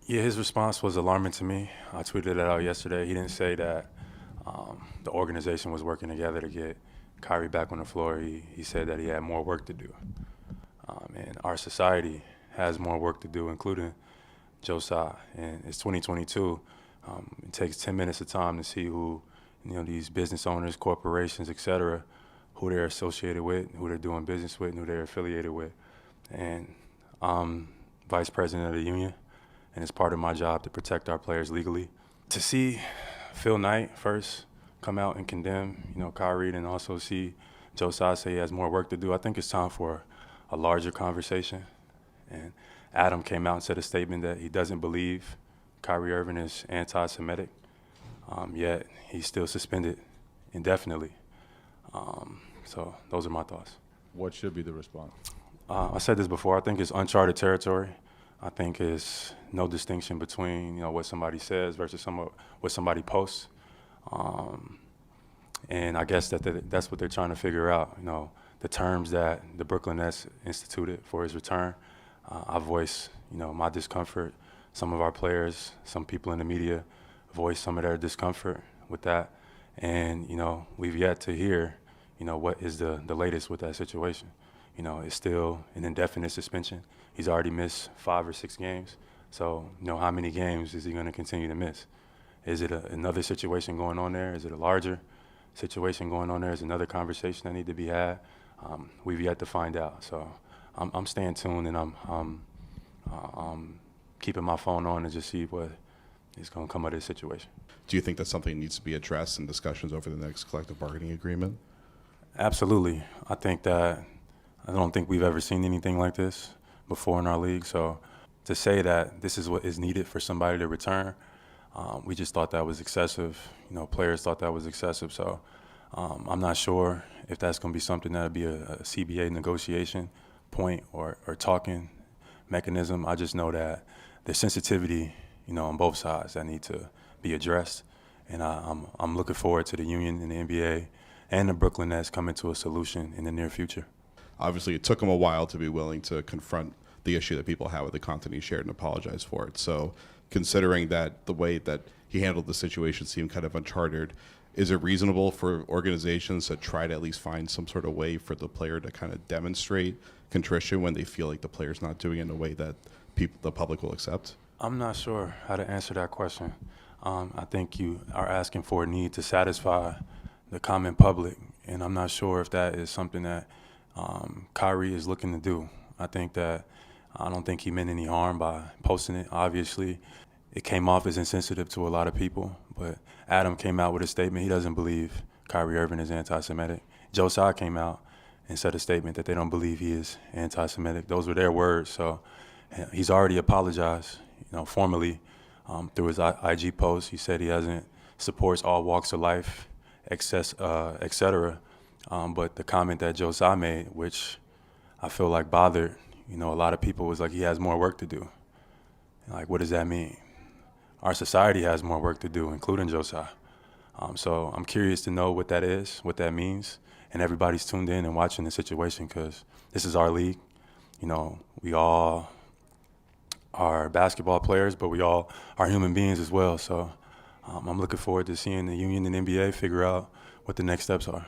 Yeah, his response was alarming to me. I tweeted it out yesterday. He didn't say that the organization was working together to get Kyrie back on the floor. He said that he had more work to do. And our society has more work to do, including Tsai. And it's 2022. It takes 10 minutes of time to see who, these business owners, corporations, et cetera, who they're associated with, who they're doing business with, and who they're affiliated with. And I'm vice president of the union, and it's part of my job to protect our players legally. To see Phil Knight first come out and condemn, Kyrie, and also see Tsai say he has more work to do, I think it's time for a larger conversation. And Adam came out and said a statement that he doesn't believe Kyrie Irving is anti-Semitic, yet he's still suspended indefinitely. So those are my thoughts. What should be the response? I said this before. I think it's uncharted territory. I think it's no distinction between what somebody says versus what somebody posts. And I guess that's what they're trying to figure out. The terms that the Brooklyn Nets instituted for his return. I voice my discomfort. Some of our players, some people in the media, voice some of their discomfort with that. And we've yet to hear what is the latest with that situation. It's still an indefinite suspension. He's already missed 5 or 6 games. So, how many games is he going to continue to miss? Is it another situation going on there? Is it a larger situation going on there? Is another conversation that need to be had? We've yet to find out. So, I'm staying tuned, and I'm keeping my phone on to just see what is going to come of this situation. Do you think that's something that needs to be addressed in discussions over the next collective bargaining agreement? Absolutely. I don't think we've ever seen anything like this before in our league. So to say that this is what is needed for somebody to return, we just thought that was excessive. Players thought that was excessive. So I'm not sure if that's going to be something that would be a CBA negotiation point or talking mechanism. I just know that there's sensitivity, on both sides that need to be addressed. And I'm looking forward to the union and the NBA and the Brooklyn Nets coming to a solution in the near future. Obviously, it took him a while to be willing to confront the issue that people have with the content he shared and apologize for it. So considering that the way that he handled the situation seemed kind of uncharted, is it reasonable for organizations to try to at least find some sort of way for the player to kind of demonstrate contrition when they feel like the player's not doing it in a way that the public will accept? I'm not sure how to answer that question. I think you are asking for a need to satisfy the common public, and I'm not sure if that is something that Kyrie is looking to do. I don't think he meant any harm by posting it. Obviously, it came off as insensitive to a lot of people, but Adam came out with a statement. He doesn't believe Kyrie Irving is anti-Semitic. Tsai came out and said a statement that they don't believe he is anti-Semitic. Those were their words. So he's already apologized, formally through his IG post. He said he supports all walks of life, et cetera. But the comment that Tsai made, which I feel like bothered, a lot of people, was like, he has more work to do. Like, what does that mean? Our society has more work to do, including Tsai. So I'm curious to know what that is, what that means, and everybody's tuned in and watching the situation because this is our league. We all are basketball players, but we all are human beings as well. So I'm looking forward to seeing the union and NBA figure out what the next steps are.